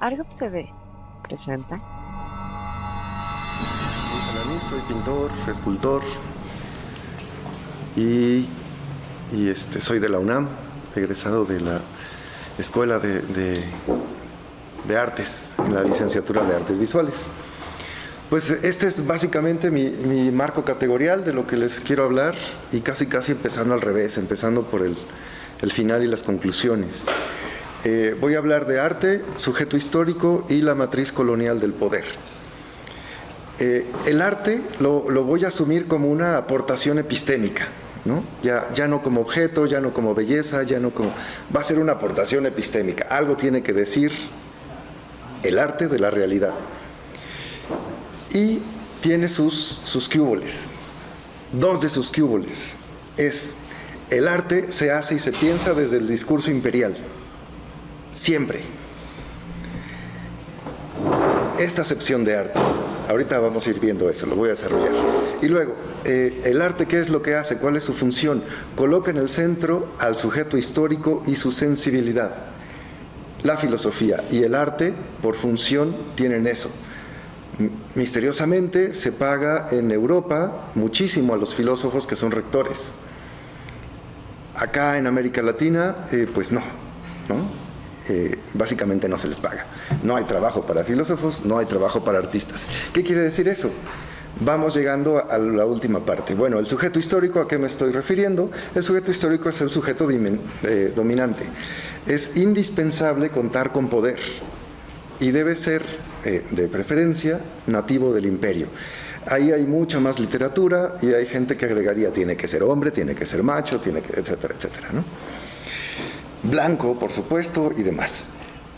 Argop TV presenta. Soy pintor, escultor y soy de la UNAM, egresado de la Escuela de Artes, en la licenciatura de Artes Visuales. Pues este es básicamente mi marco categorial de lo que les quiero hablar, y casi empezando al revés, empezando por el final y las conclusiones. Voy a hablar de arte, sujeto histórico y la matriz colonial del poder. El arte lo voy a asumir como una aportación epistémica, ¿no? Ya no como objeto, ya no como belleza, va a ser una aportación epistémica. Algo tiene que decir el arte de la realidad. Y tiene sus quíuboles. Dos de sus quíuboles es: el arte se hace y se piensa desde el discurso imperial, siempre. Esta acepción de arte, ahorita vamos a ir viendo eso, lo voy a desarrollar. Y luego, el arte, ¿qué es lo que hace? ¿Cuál es su función? Coloca en el centro al sujeto histórico y su sensibilidad. La filosofía y el arte, por función, tienen eso. Misteriosamente se paga en Europa muchísimo a los filósofos que son rectores. Acá en América Latina, pues no. Básicamente no se les paga. No hay trabajo para filósofos, no hay trabajo para artistas. ¿Qué quiere decir eso? Vamos llegando a la última parte. Bueno, el sujeto histórico, ¿a qué me estoy refiriendo? El sujeto histórico es el sujeto dominante. Es indispensable contar con poder y debe ser, de preferencia, nativo del imperio. Ahí hay mucha más literatura y hay gente que agregaría: tiene que ser hombre, tiene que ser macho, etcétera, etcétera, ¿no? Blanco, por supuesto, y demás.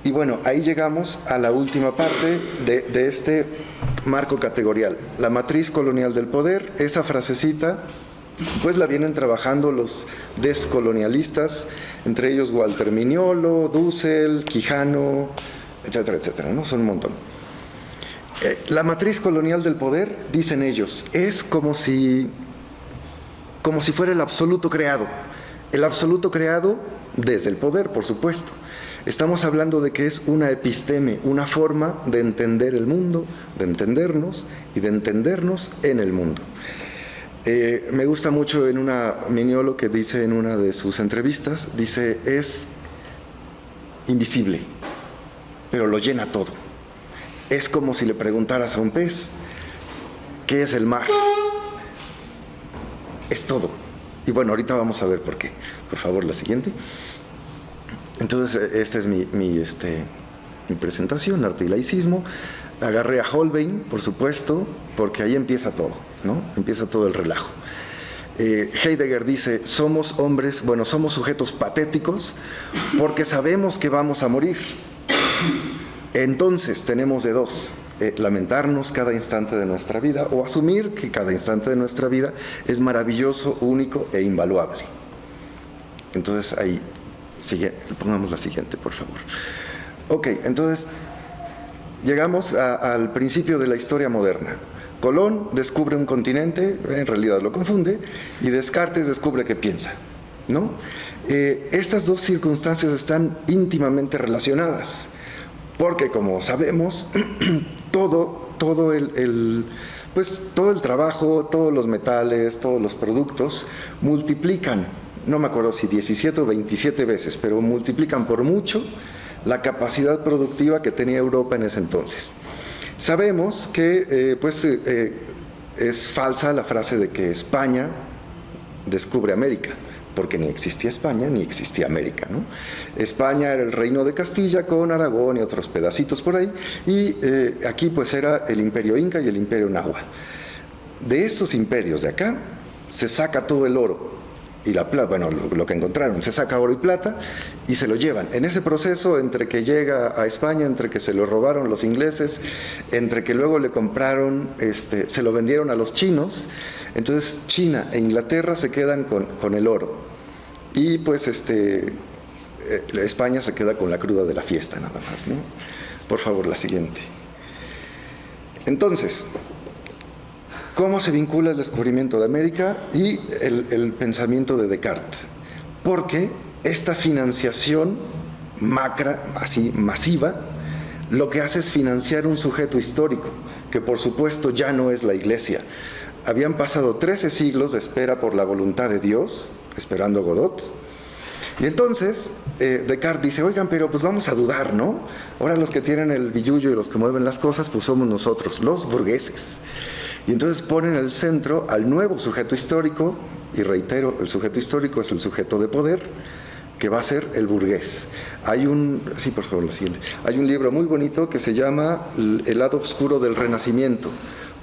Y bueno, ahí llegamos a la última parte de este marco categorial, la matriz colonial del poder. Esa frasecita, pues la vienen trabajando los descolonialistas, entre ellos Walter Mignolo, Dussel, Quijano, etcétera, etcétera, ¿no? Son un montón. La matriz colonial del poder, dicen ellos, es como si fuera el absoluto creado. El absoluto creado desde el poder, por supuesto. Estamos hablando de que es una episteme, una forma de entender el mundo, de entendernos y de entendernos en el mundo. Me gusta mucho Mignolo, que dice en una de sus entrevistas, dice: es invisible, pero lo llena todo. Es como si le preguntaras a un pez: ¿qué es el mar? Es todo. Y bueno, ahorita vamos a ver por qué. Por favor, la siguiente. Entonces, esta es mi presentación, arte y laicismo. Agarré a Holbein, por supuesto, porque ahí empieza todo, ¿no? Empieza todo el relajo. Heidegger dice: somos sujetos patéticos porque sabemos que vamos a morir. Entonces tenemos de dos: lamentarnos cada instante de nuestra vida, o asumir que cada instante de nuestra vida es maravilloso, único e invaluable. Entonces ahí, pongamos la siguiente, por favor. Ok, entonces llegamos al principio de la historia moderna. Colón descubre un continente, en realidad lo confunde, y Descartes descubre que piensa, ¿no? Estas dos circunstancias están íntimamente relacionadas, porque, como sabemos, todo el trabajo, todos los metales, todos los productos multiplican, no me acuerdo si 17 o 27 veces, pero multiplican por mucho la capacidad productiva que tenía Europa en ese entonces. Sabemos que es falsa la frase de que España descubre América, porque ni existía España ni existía América, ¿no? España era el reino de Castilla con Aragón y otros pedacitos por ahí, y aquí pues era el imperio inca y el imperio náhuatl. De esos imperios de acá se saca todo el oro y la plata, bueno, lo que encontraron, se saca oro y plata y se lo llevan. En ese proceso, entre que llega a España, entre que se lo robaron los ingleses, entre que luego le compraron, se lo vendieron a los chinos, entonces China e Inglaterra se quedan con el oro, y pues España se queda con la cruda de la fiesta nada más, ¿no? Por favor, la siguiente. Entonces, ¿cómo se vincula el descubrimiento de América y el pensamiento de Descartes? Porque esta financiación masiva lo que hace es financiar un sujeto histórico, que por supuesto ya no es la Iglesia. Habían pasado 13 siglos de espera por la voluntad de Dios, esperando a Godot. Y entonces Descartes dice, oigan, pero pues vamos a dudar, ¿no? Ahora los que tienen el billullo y los que mueven las cosas, pues somos nosotros, los burgueses. Y entonces ponen el centro al nuevo sujeto histórico, y reitero, el sujeto histórico es el sujeto de poder, que va a ser el burgués. Sí, por favor, la siguiente. Hay un libro muy bonito que se llama El lado oscuro del Renacimiento.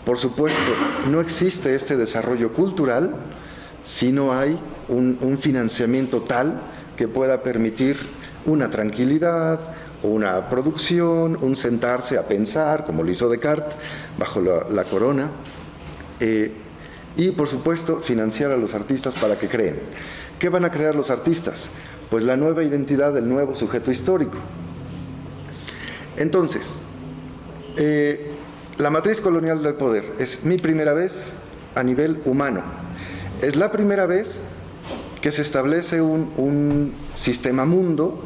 Por supuesto, no existe este desarrollo cultural si no hay un financiamiento tal que pueda permitir una tranquilidad, una producción, un sentarse a pensar, como lo hizo Descartes, bajo la corona, y por supuesto financiar a los artistas para que creen. ¿Qué van a crear los artistas? Pues la nueva identidad del nuevo sujeto histórico. Entonces, la matriz colonial del poder es mi primera vez a nivel humano. Es la primera vez que se establece un sistema mundo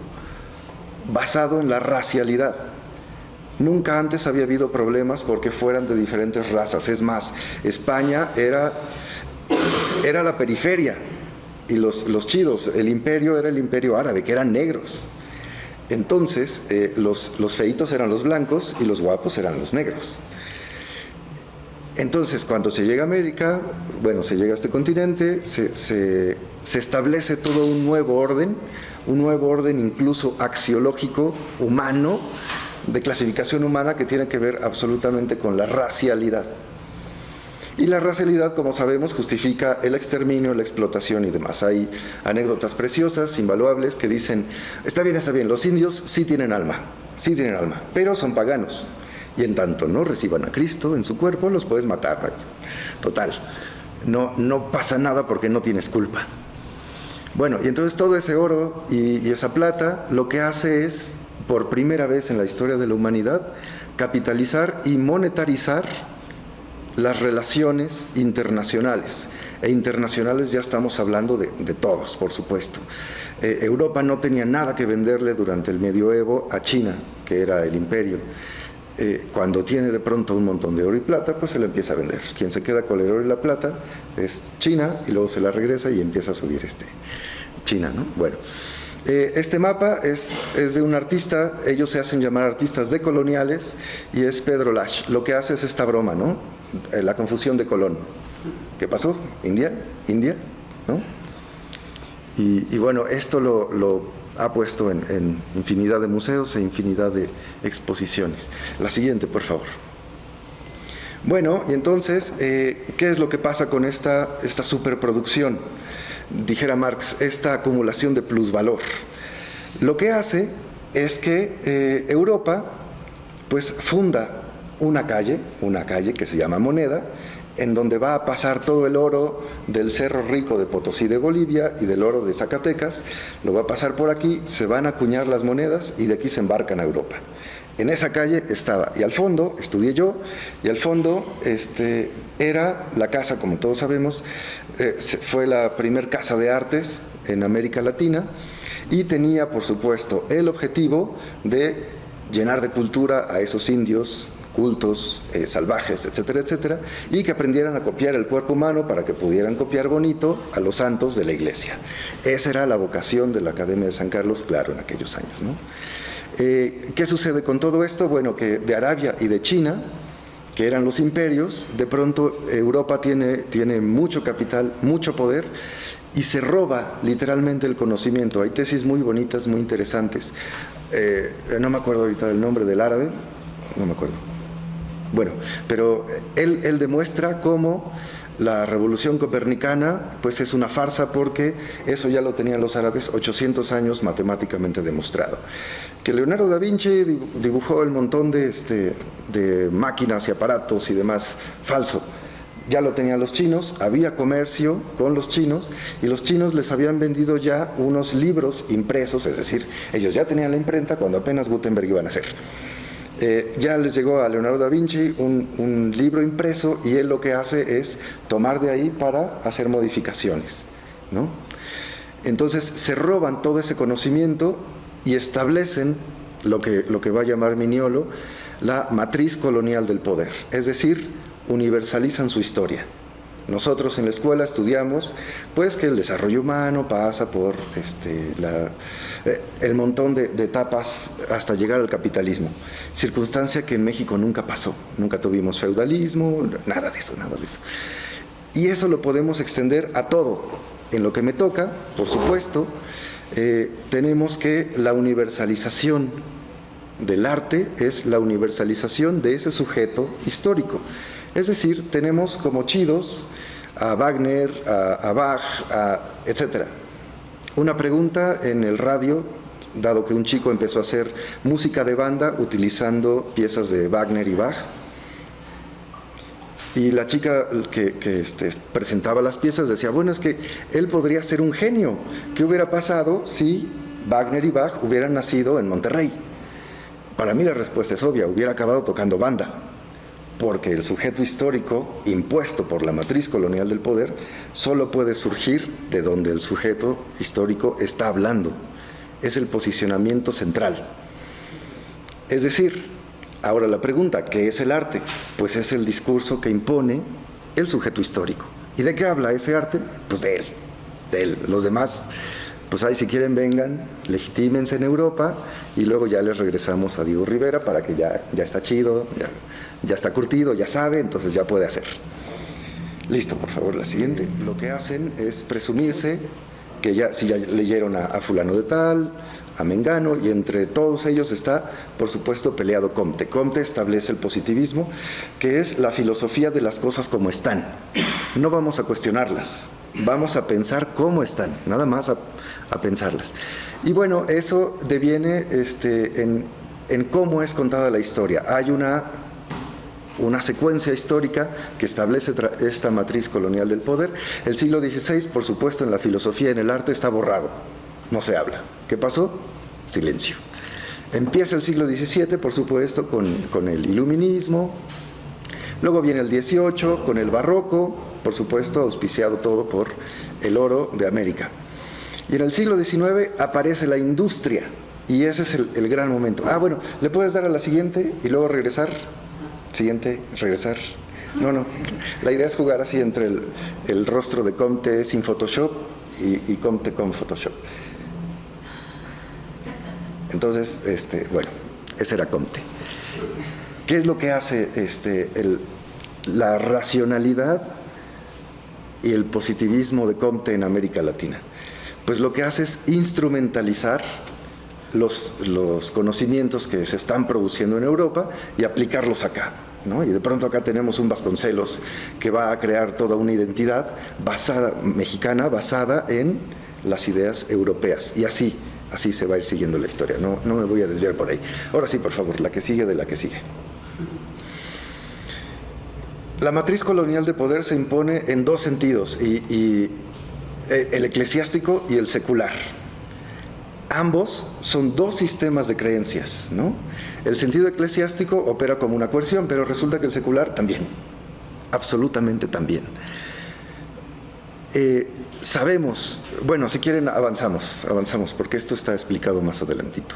basado en la racialidad. Nunca antes había habido problemas porque fueran de diferentes razas. Es más, España era la periferia y los chidos, el imperio era el imperio árabe, que eran negros. Entonces, los feitos eran los blancos y los guapos eran los negros. Entonces, cuando se llega a América, bueno, se llega a este continente, se establece todo un nuevo orden incluso axiológico, humano, de clasificación humana, que tiene que ver absolutamente con la racialidad. Y la racialidad, como sabemos, justifica el exterminio, la explotación y demás. Hay anécdotas preciosas, invaluables, que dicen, está bien, los indios sí tienen alma, pero son paganos. Y en tanto no reciban a Cristo en su cuerpo, los puedes matar. Total, no pasa nada porque no tienes culpa. Bueno, y entonces todo ese oro y esa plata lo que hace es, por primera vez en la historia de la humanidad, capitalizar y monetarizar las relaciones internacionales. E internacionales ya estamos hablando de todos, por supuesto. Europa no tenía nada que venderle durante el medioevo a China, que era el imperio. Cuando tiene de pronto un montón de oro y plata, pues se la empieza a vender. Quien se queda con el oro y la plata es China, y luego se la regresa y empieza a subir China, ¿no? Bueno, este mapa es de un artista, ellos se hacen llamar artistas decoloniales, y es Pedro Lasch. Lo que hace es esta broma, ¿no? La confusión de Colón. ¿Qué pasó? ¿India? ¿No? Y bueno, esto lo ha puesto en infinidad de museos e infinidad de exposiciones. La siguiente, por favor. Bueno, y entonces, ¿qué es lo que pasa con esta superproducción? Dijera Marx, esta acumulación de plusvalor. Lo que hace es que Europa, pues, funda una calle que se llama Moneda, en donde va a pasar todo el oro del Cerro Rico de Potosí de Bolivia y del oro de Zacatecas, lo va a pasar por aquí, se van a acuñar las monedas y de aquí se embarcan a Europa. En esa calle estaba, y al fondo, estudié yo, y al fondo era la casa, como todos sabemos, fue la primer casa de artes en América Latina, y tenía, por supuesto, el objetivo de llenar de cultura a esos indios cultos, salvajes, etcétera, etcétera, y que aprendieran a copiar el cuerpo humano para que pudieran copiar bonito a los santos de la iglesia. Esa era la vocación de la Academia de San Carlos, claro, en aquellos años, ¿no? ¿Qué sucede con todo esto? Bueno, que de Arabia y de China, que eran los imperios, de pronto Europa tiene mucho capital, mucho poder, y se roba literalmente el conocimiento. Hay tesis muy bonitas, muy interesantes. No me acuerdo ahorita del nombre del árabe, no me acuerdo. Bueno, pero él demuestra cómo la revolución copernicana pues es una farsa, porque eso ya lo tenían los árabes 800 años matemáticamente demostrado. Que Leonardo da Vinci dibujó el montón de máquinas y aparatos y demás, falso. Ya lo tenían los chinos, había comercio con los chinos, y los chinos les habían vendido ya unos libros impresos, es decir, ellos ya tenían la imprenta cuando apenas Gutenberg iba a nacer. Ya les llegó a Leonardo da Vinci un libro impreso, y él lo que hace es tomar de ahí para hacer modificaciones, ¿no? Entonces se roban todo ese conocimiento y establecen lo que va a llamar Mignolo la matriz colonial del poder, es decir, universalizan su historia. Nosotros en la escuela estudiamos pues que el desarrollo humano pasa por el montón de etapas hasta llegar al capitalismo, circunstancia que en México nunca pasó, nunca tuvimos feudalismo, nada de eso. Y eso lo podemos extender a todo. En lo que me toca, por supuesto, tenemos que la universalización del arte es la universalización de ese sujeto histórico. Es decir, tenemos como chidos a Wagner, a Bach, etc. Una pregunta en el radio, dado que un chico empezó a hacer música de banda utilizando piezas de Wagner y Bach, y la chica que presentaba las piezas decía, bueno, es que él podría ser un genio. ¿Qué hubiera pasado si Wagner y Bach hubieran nacido en Monterrey? Para mí la respuesta es obvia, hubiera acabado tocando banda, porque el sujeto histórico impuesto por la matriz colonial del poder solo puede surgir de donde el sujeto histórico está hablando. Es el posicionamiento central. Es decir, ahora la pregunta, ¿qué es el arte? Pues es el discurso que impone el sujeto histórico. ¿Y de qué habla ese arte? Pues de él. Los demás, pues ahí si quieren vengan, legitímense en Europa y luego ya les regresamos a Diego Rivera para que ya está chido, ya está curtido, ya sabe, entonces ya puede hacer. Listo, por favor, la siguiente. Lo que hacen es presumirse que si ya leyeron a fulano de tal, a Mengano, y entre todos ellos está, por supuesto, peleado Comte. Comte establece el positivismo, que es la filosofía de las cosas como están. No vamos a cuestionarlas, vamos a pensar cómo están, nada más a pensarlas. Y bueno, eso deviene en cómo es contada la historia. Hay una secuencia histórica que establece esta matriz colonial del poder. El siglo XVI, por supuesto, en la filosofía y en el arte está borrado, no se habla. ¿Qué pasó? Silencio. Empieza el siglo XVII, por supuesto, con el iluminismo. Luego viene el XVIII, con el barroco, por supuesto, auspiciado todo por el oro de América. Y en el siglo XIX aparece la industria, y ese es el gran momento. Bueno, ¿le puedes dar a la siguiente y luego regresar? Siguiente, regresar. No. La idea es jugar así entre el rostro de Comte sin Photoshop y Comte con Photoshop. Entonces, bueno, ese era Comte. ¿Qué es lo que hace la racionalidad y el positivismo de Comte en América Latina? Pues lo que hace es instrumentalizar los conocimientos que se están produciendo en Europa y aplicarlos acá, ¿no? Y de pronto acá tenemos un Vasconcelos que va a crear toda una identidad mexicana basada en las ideas europeas, y así se va a ir siguiendo la historia. No me voy a desviar por ahí. Ahora sí, por favor, la que sigue de la que sigue. La matriz colonial de poder se impone en dos sentidos, y el eclesiástico y el secular. Ambos son dos sistemas de creencias, ¿no? El sentido eclesiástico opera como una coerción, pero resulta que el secular también, absolutamente también. Sabemos, bueno, si quieren avanzamos, porque esto está explicado más adelantito.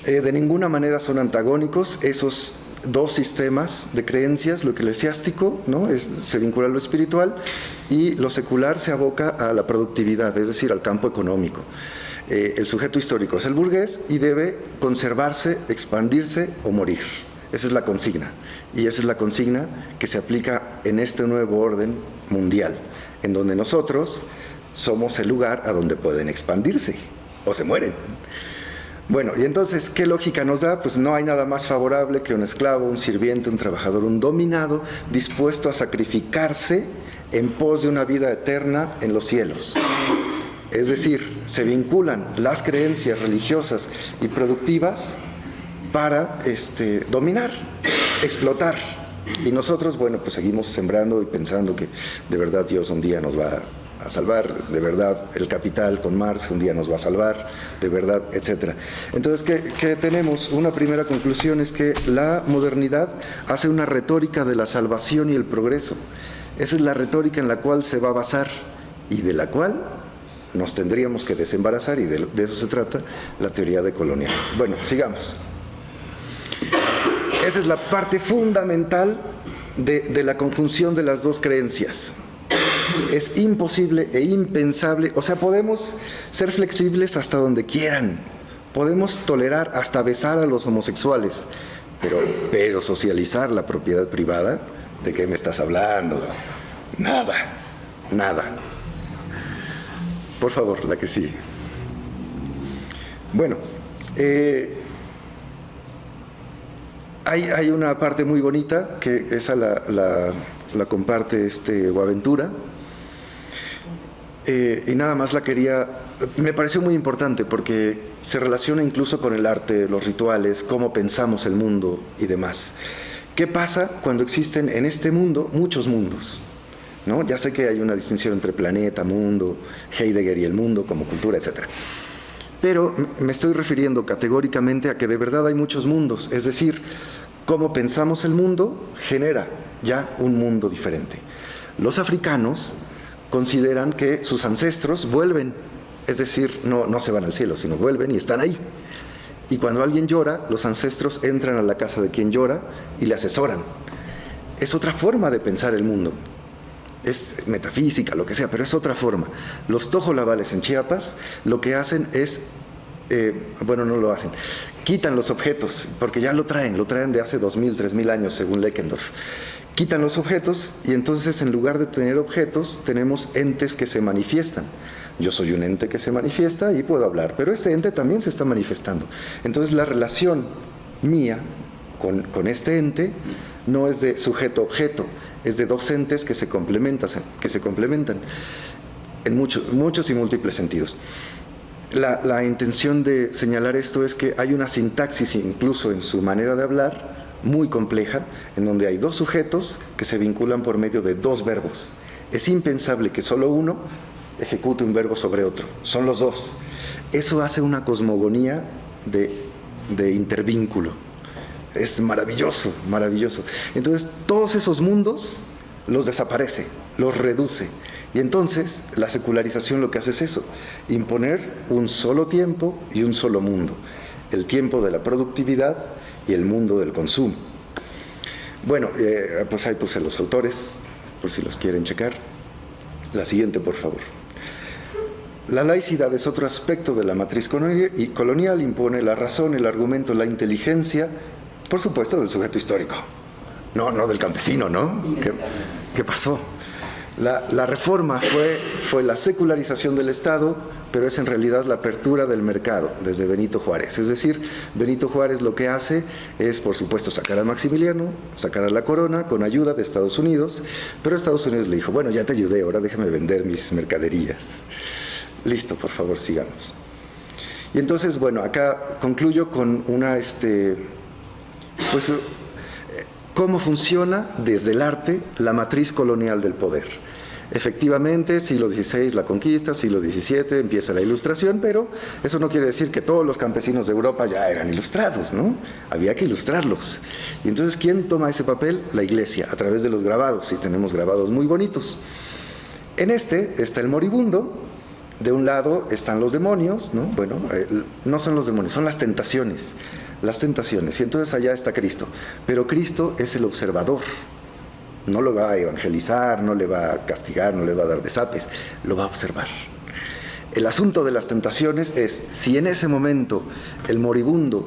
De ninguna manera son antagónicos esos dos sistemas de creencias. Lo eclesiástico, ¿no?, se vincula a lo espiritual, y lo secular se aboca a la productividad, es decir, al campo económico. El sujeto histórico es el burgués y debe conservarse, expandirse o morir. Esa es la consigna, y esa es la consigna que se aplica en este nuevo orden mundial, en donde nosotros somos el lugar a donde pueden expandirse o se mueren. Bueno, y entonces, ¿qué lógica nos da? Pues no hay nada más favorable que un esclavo, un sirviente, un trabajador, un dominado, dispuesto a sacrificarse en pos de una vida eterna en los cielos. Es decir, se vinculan las creencias religiosas y productivas para dominar, explotar. Y nosotros, bueno, pues seguimos sembrando y pensando que de verdad Dios un día nos va a salvar, de verdad el capital con Marx un día nos va a salvar, de verdad, etc. Entonces, ¿qué tenemos? Una primera conclusión es que la modernidad hace una retórica de la salvación y el progreso. Esa es la retórica en la cual se va a basar y de la cual nos tendríamos que desembarazar, y de eso se trata la teoría decolonial. Bueno, sigamos. Esa es la parte fundamental de la conjunción de las dos creencias. Es imposible e impensable, o sea, podemos ser flexibles hasta donde quieran, podemos tolerar hasta besar a los homosexuales, pero socializar la propiedad privada, ¿de qué me estás hablando? Nada. Por favor, la que sigue. Bueno, hay una parte muy bonita, que esa la comparte Boaventura, y nada más me pareció muy importante porque se relaciona incluso con el arte, los rituales, cómo pensamos el mundo y demás. ¿Qué pasa cuando existen en este mundo muchos mundos? ¿No? Ya sé que hay una distinción entre planeta, mundo, Heidegger y el mundo como cultura, etc. Pero me estoy refiriendo categóricamente a que de verdad hay muchos mundos, es decir, cómo pensamos el mundo genera ya un mundo diferente. Los africanos consideran que sus ancestros vuelven, es decir, no se van al cielo, sino vuelven y están ahí. Y cuando alguien llora, los ancestros entran a la casa de quien llora y le asesoran. Es otra forma de pensar el mundo. Es metafísica, lo que sea, pero es otra forma. Los tojolabales en Chiapas lo que hacen es, no lo hacen, quitan los objetos, porque ya lo traen de hace 2000, 3000 años, según Leckendorf. Quitan los objetos y entonces en lugar de tener objetos, tenemos entes que se manifiestan. Yo soy un ente que se manifiesta y puedo hablar, pero este ente también se está manifestando. Entonces la relación mía con este ente no es de sujeto-objeto, es de dos entes que se complementan en muchos y múltiples sentidos. La intención de señalar esto es que hay una sintaxis incluso en su manera de hablar muy compleja, en donde hay dos sujetos que se vinculan por medio de dos verbos. Es impensable que solo uno ejecute un verbo sobre otro, son los dos. Eso hace una cosmogonía de intervínculo. Es maravilloso. Entonces, todos esos mundos los desaparece, los reduce. Y entonces, la secularización lo que hace es eso, imponer un solo tiempo y un solo mundo. El tiempo de la productividad y el mundo del consumo. Bueno, pues ahí puse los autores, por si los quieren checar. La siguiente, por favor. La laicidad es otro aspecto de la matriz colonial, impone la razón, el argumento, la inteligencia, por supuesto, del sujeto histórico. No del campesino, ¿no? ¿Qué pasó? La reforma fue la secularización del Estado, pero es en realidad la apertura del mercado desde Benito Juárez. Es decir, Benito Juárez lo que hace es, por supuesto, sacar a Maximiliano, sacar a la corona con ayuda de Estados Unidos, pero Estados Unidos le dijo, bueno, ya te ayudé, ahora déjame vender mis mercaderías. Listo, por favor, sigamos. Y entonces, bueno, acá concluyo con cómo funciona desde el arte la matriz colonial del poder. Efectivamente, siglo XVI la conquista, siglo XVII empieza la ilustración, pero eso no quiere decir que todos los campesinos de Europa ya eran ilustrados, ¿no? Había que ilustrarlos. Y entonces, ¿quién toma ese papel? La Iglesia, a través de los grabados, y tenemos grabados muy bonitos. En está el moribundo, de un lado están los demonios, ¿no? Bueno, no son los demonios, son las tentaciones, y entonces allá está Cristo, pero Cristo es el observador. No lo va a evangelizar, no le va a castigar, no le va a dar desapes, lo va a observar. El asunto de las tentaciones es, si en ese momento el moribundo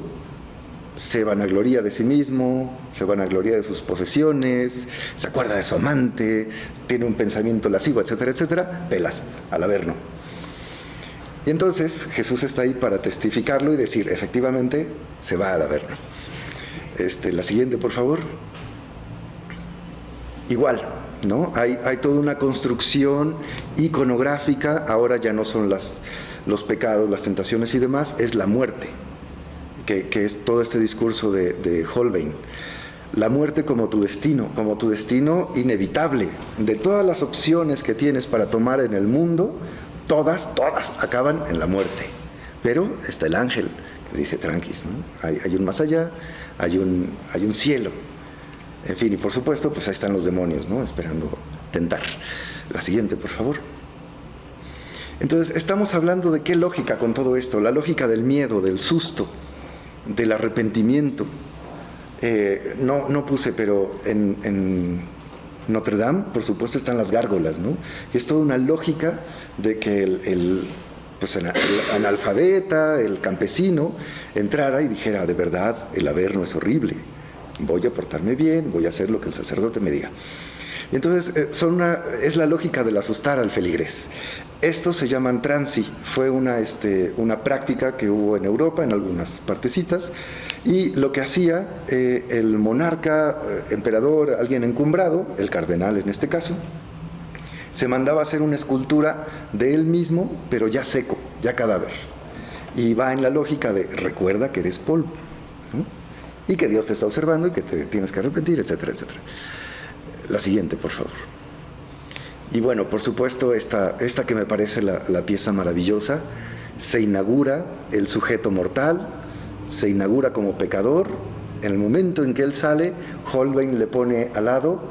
se vanagloria de sí mismo, se vanagloria de sus posesiones, se acuerda de su amante, tiene un pensamiento lascivo, etcétera, etcétera, pelas, al averno. Y entonces Jesús está ahí para testificarlo y decir, efectivamente, se va al averno. La siguiente, por favor. Igual, ¿no? Hay toda una construcción iconográfica, ahora ya no son los pecados, las tentaciones y demás, es la muerte, que es todo este discurso de Holbein. La muerte como tu destino inevitable. De todas las opciones que tienes para tomar en el mundo, todas acaban en la muerte. Pero está el ángel que dice, tranquis, ¿no? Hay un más allá, hay un cielo. En fin, y por supuesto, pues ahí están los demonios, ¿no? Esperando tentar. La siguiente, por favor. Entonces, estamos hablando de qué lógica con todo esto, la lógica del miedo, del susto, del arrepentimiento. No puse, pero en Notre Dame, por supuesto, están las gárgolas, ¿no? Y es toda una lógica de que el analfabeta, el campesino, entrara y dijera, de verdad, el Averno es horrible, voy a portarme bien, voy a hacer lo que el sacerdote me diga. Y entonces es la lógica del asustar al feligrés. Estos se llaman transi, fue una práctica que hubo en Europa, en algunas partecitas, y lo que hacía el monarca, emperador, alguien encumbrado, el cardenal en este caso, se mandaba a hacer una escultura de él mismo, pero ya seco, ya cadáver. Y va en la lógica de recuerda que eres polvo, ¿no? Y que Dios te está observando y que te tienes que arrepentir, etcétera, etcétera. La siguiente, por favor. Y bueno, por supuesto, esta que me parece la pieza maravillosa, se inaugura el sujeto mortal, se inaugura como pecador. En el momento en que él sale, Holbein le pone al lado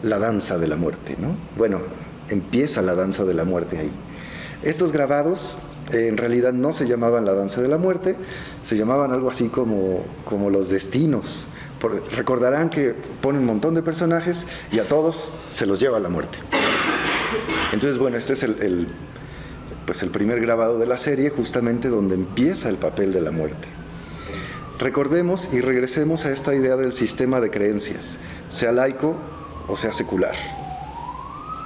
la danza de la muerte, ¿no? Bueno, empieza la danza de la muerte ahí. Estos grabados en realidad no se llamaban la danza de la muerte, se llamaban algo así como los destinos. Recordarán que ponen un montón de personajes y a todos se los lleva la muerte. Entonces, bueno, este es el primer grabado de la serie, justamente donde empieza el papel de la muerte. Recordemos y regresemos a esta idea del sistema de creencias, sea laico o sea secular.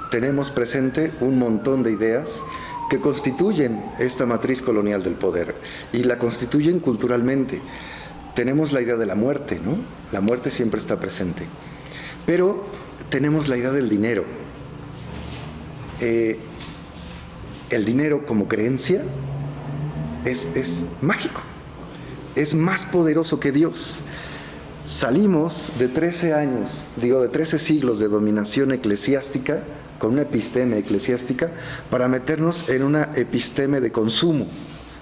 Tenemos presente un montón de ideas que constituyen esta matriz colonial del poder y la constituyen culturalmente. Tenemos la idea de la muerte, ¿no? La muerte siempre está presente. Pero tenemos la idea del dinero. El dinero como creencia es mágico, es más poderoso que Dios. Salimos de 13 siglos de dominación eclesiástica, con una episteme eclesiástica, para meternos en una episteme de consumo.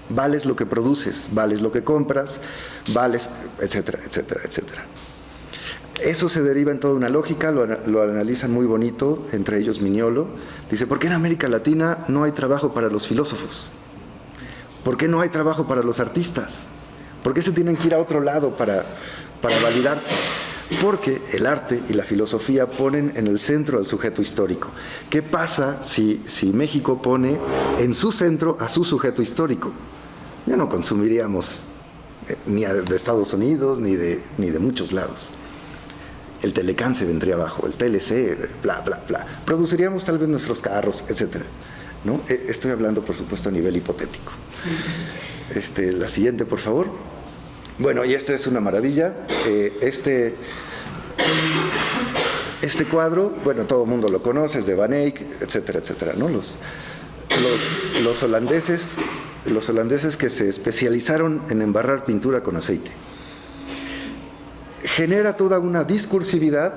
Vales lo que produces, vales lo que compras, vales, etcétera, etcétera, etcétera. Eso se deriva en toda una lógica, lo analizan muy bonito, entre ellos Mignolo. Dice, ¿por qué en América Latina no hay trabajo para los filósofos? ¿Por qué no hay trabajo para los artistas? ¿Por qué se tienen que ir a otro lado para validarse? Porque el arte y la filosofía ponen en el centro al sujeto histórico. ¿Qué pasa si México pone en su centro a su sujeto histórico? Ya no consumiríamos ni de Estados Unidos ni de muchos lados. El Telecán se vendría abajo, el TLC, bla, bla, bla. Produciríamos tal vez nuestros carros, etcétera, ¿no? Estoy hablando, por supuesto, a nivel hipotético. La siguiente, por favor. Bueno, y esta es una maravilla. Este cuadro, bueno, todo el mundo lo conoce, es de Van Eyck, etcétera, etcétera, ¿no? Los holandeses que se especializaron en embarrar pintura con aceite. Genera toda una discursividad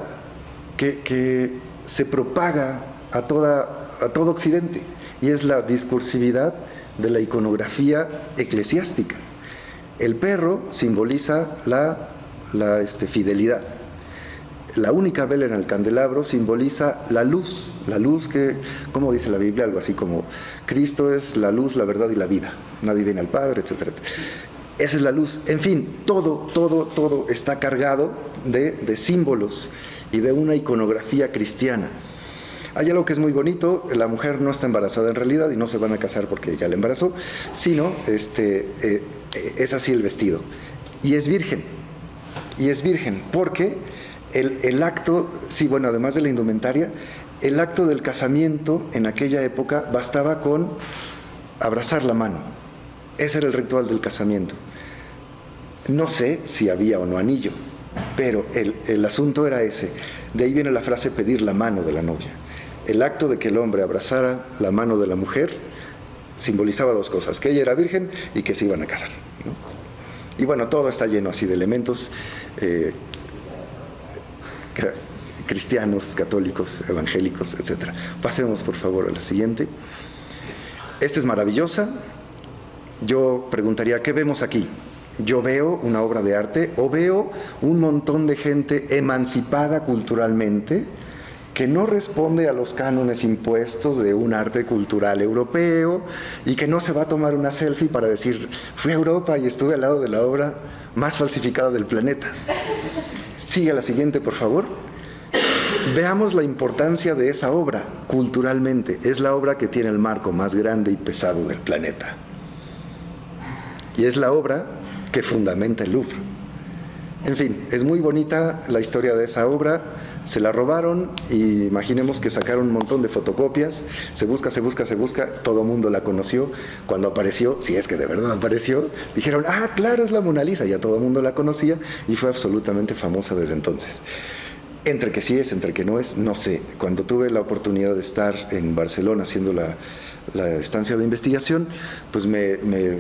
que se propaga a todo Occidente, y es la discursividad de la iconografía eclesiástica. El perro simboliza la fidelidad. La única vela en el candelabro simboliza la luz que, como dice la Biblia, algo así como Cristo es la luz, la verdad y la vida. Nadie viene al Padre, etcétera, etcétera. Esa es la luz. En fin, todo está cargado de símbolos y de una iconografía cristiana. Hay algo que es muy bonito: la mujer no está embarazada en realidad y no se van a casar porque ya la embarazó, sino es así el vestido. Y es virgen porque el acto, sí, bueno, además de la indumentaria, el acto del casamiento en aquella época bastaba con abrazar la mano. Ese era el ritual del casamiento. No sé si había o no anillo, pero el asunto era ese. De ahí viene la frase pedir la mano de la novia. El acto de que el hombre abrazara la mano de la mujer simbolizaba dos cosas: que ella era virgen y que se iban a casar, ¿no? Y bueno, todo está lleno así de elementos cristianos, católicos, evangélicos, etc. Pasemos por favor a la siguiente. Esta es maravillosa. Yo preguntaría, ¿qué vemos aquí? Yo veo una obra de arte o veo un montón de gente emancipada culturalmente que no responde a los cánones impuestos de un arte cultural europeo y que no se va a tomar una selfie para decir, fui a Europa y estuve al lado de la obra más falsificada del planeta. Sigue a la siguiente, por favor. Veamos la importancia de esa obra culturalmente. Es la obra que tiene el marco más grande y pesado del planeta. Y es la obra que fundamenta el Louvre. En fin, es muy bonita la historia de esa obra. Se la robaron y imaginemos que sacaron un montón de fotocopias. Se busca, todo mundo la conoció. Cuando apareció, si es que de verdad apareció, dijeron, ah, claro, es la Mona Lisa. Ya todo el mundo la conocía y fue absolutamente famosa desde entonces. Entre que sí es, entre que no es, no sé. Cuando tuve la oportunidad de estar en Barcelona haciendo la estancia de investigación, pues me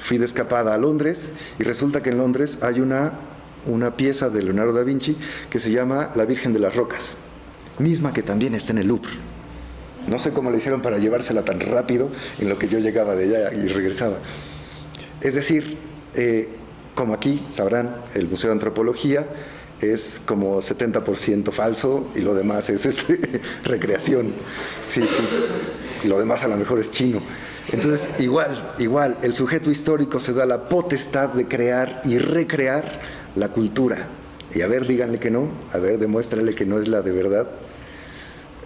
fui de escapada a Londres y resulta que en Londres hay una pieza de Leonardo da Vinci que se llama La Virgen de las Rocas, misma que también está en el Louvre. No sé cómo le hicieron para llevársela tan rápido en lo que yo llegaba de allá y regresaba. Es decir, como aquí sabrán, el Museo de Antropología es como 70% falso y lo demás es recreación. Sí, y lo demás a lo mejor es chino. Entonces, igual, el sujeto histórico se da la potestad de crear y recrear la cultura. Y a ver, díganle que no, a ver, demuéstrale que no es la de verdad,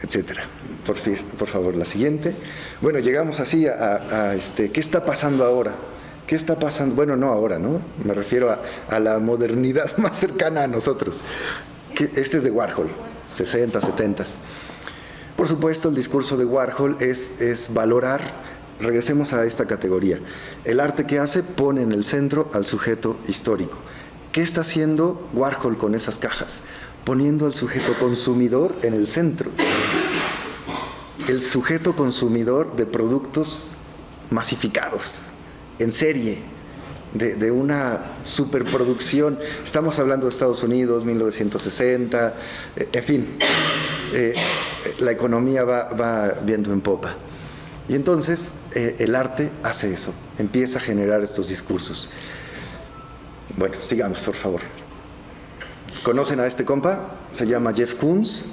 etcétera. Por favor, la siguiente. Bueno, llegamos así a ¿qué está pasando ahora? ¿Qué está pasando? Bueno, no ahora, ¿no? Me refiero a la modernidad más cercana a nosotros. Este es de Warhol, 60, 70. Por supuesto, el discurso de Warhol es valorar, regresemos a esta categoría, el arte que hace pone en el centro al sujeto histórico. ¿Qué está haciendo Warhol con esas cajas? Poniendo al sujeto consumidor en el centro. El sujeto consumidor de productos masificados, en serie, de una superproducción. Estamos hablando de Estados Unidos, 1960, en fin, la economía va viento en popa. Y entonces el arte hace eso, empieza a generar estos discursos. Bueno, sigamos, por favor. ¿Conocen a este compa? Se llama Jeff Koons,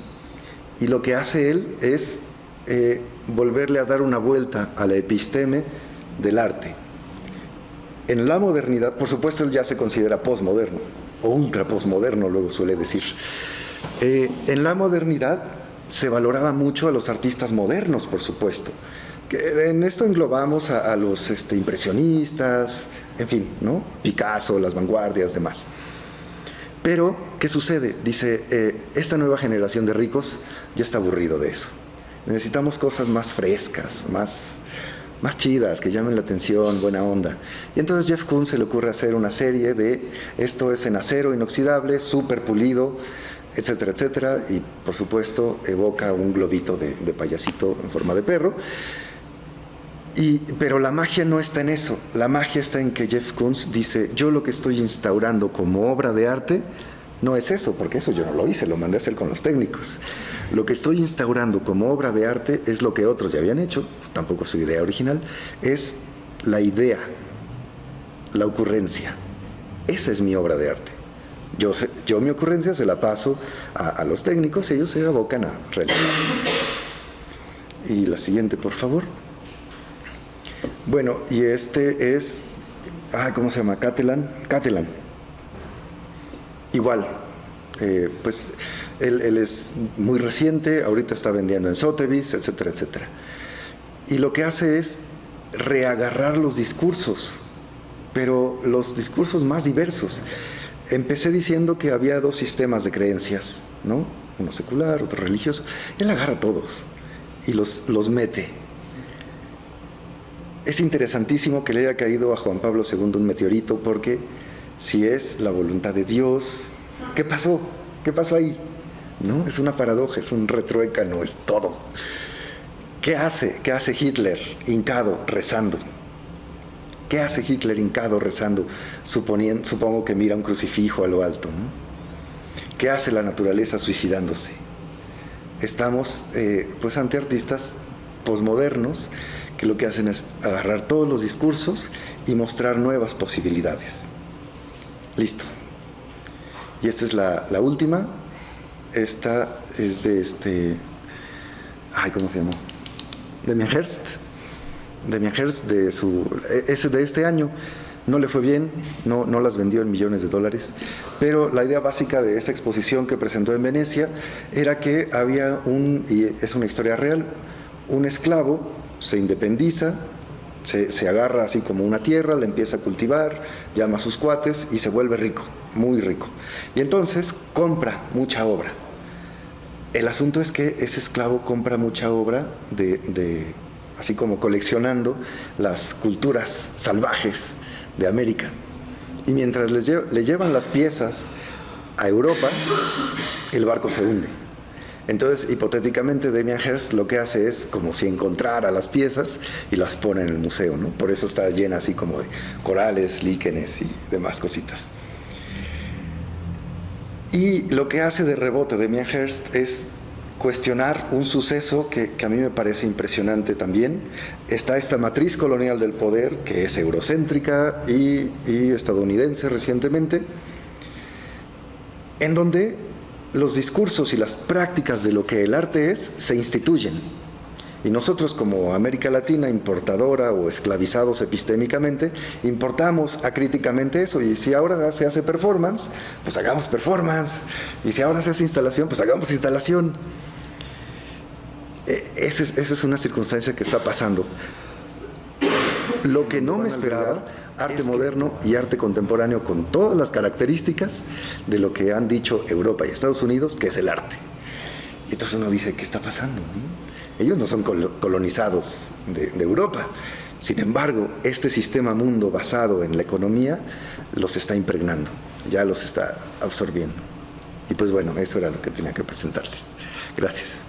y lo que hace él es volverle a dar una vuelta a la episteme del arte. En la modernidad, por supuesto, él ya se considera posmoderno, o ultra posmoderno, luego suele decir. En la modernidad se valoraba mucho a los artistas modernos, por supuesto. En esto englobamos a los impresionistas, en fin, ¿no? Picasso, las vanguardias, demás. Pero, ¿qué sucede? Dice, esta nueva generación de ricos ya está aburrido de eso. Necesitamos cosas más frescas, más chidas, que llamen la atención, buena onda. Y entonces Jeff Koons se le ocurre hacer una serie de, esto es en acero inoxidable, súper pulido, etcétera, etcétera, y por supuesto evoca un globito de payasito en forma de perro. Pero la magia no está en eso, la magia está en que Jeff Koons dice, yo lo que estoy instaurando como obra de arte no es eso, porque eso yo no lo hice, lo mandé a hacer con los técnicos. Lo que estoy instaurando como obra de arte es lo que otros ya habían hecho, tampoco es su idea original, es la idea, la ocurrencia. Esa es mi obra de arte. Yo mi ocurrencia se la paso a los técnicos y ellos se abocan a realizar. Y la siguiente, por favor. Bueno, y este es, ¿cómo se llama? Catalan. Igual, pues él es muy reciente, ahorita está vendiendo en Sotheby's, etcétera, etcétera. Y lo que hace es reagarrar los discursos, pero los discursos más diversos. Empecé diciendo que había dos sistemas de creencias, ¿no? Uno secular, otro religioso. Él agarra todos y los mete. Es interesantísimo que le haya caído a Juan Pablo II un meteorito, porque si es la voluntad de Dios, ¿qué pasó? ¿Qué pasó ahí? ¿No? Es una paradoja, es un retruécano, es todo. ¿Qué hace? ¿Qué hace Hitler hincado, rezando? ¿Qué hace Hitler hincado, rezando? Supongo que mira un crucifijo a lo alto, ¿no? ¿Qué hace la naturaleza suicidándose? Estamos pues ante artistas posmodernos que lo que hacen es agarrar todos los discursos y mostrar nuevas posibilidades. Listo. Y esta es la última. Esta es de ¿cómo se llama? Damien Hirst. Damien Hirst es de este año. No le fue bien, no las vendió en millones de dólares, pero la idea básica de esa exposición que presentó en Venecia era que había y es una historia real, un esclavo se independiza, se agarra así como una tierra, la empieza a cultivar, llama a sus cuates y se vuelve rico, muy rico. Y entonces compra mucha obra. El asunto es que ese esclavo compra mucha obra así como coleccionando las culturas salvajes de América. Y mientras le llevan las piezas a Europa, el barco se hunde. Entonces, hipotéticamente, Damien Hirst lo que hace es como si encontrara las piezas y las pone en el museo, ¿no? Por eso está llena así como de corales, líquenes y demás cositas. Y lo que hace de rebote Damien Hirst es cuestionar un suceso que a mí me parece impresionante también. Está esta matriz colonial del poder, que es eurocéntrica y estadounidense recientemente, en donde los discursos y las prácticas de lo que el arte es se instituyen. Y nosotros, como América Latina, importadora o esclavizados epistémicamente, importamos acríticamente eso. Y si ahora se hace performance, pues hagamos performance. Y si ahora se hace instalación, pues hagamos instalación. Esa es una circunstancia que está pasando. Lo que no me esperaba, arte moderno y arte contemporáneo con todas las características de lo que han dicho Europa y Estados Unidos, que es el arte. Y entonces uno dice, ¿qué está pasando? Ellos no son colonizados de Europa. Sin embargo, este sistema mundo basado en la economía los está impregnando, ya los está absorbiendo. Y pues bueno, eso era lo que tenía que presentarles. Gracias.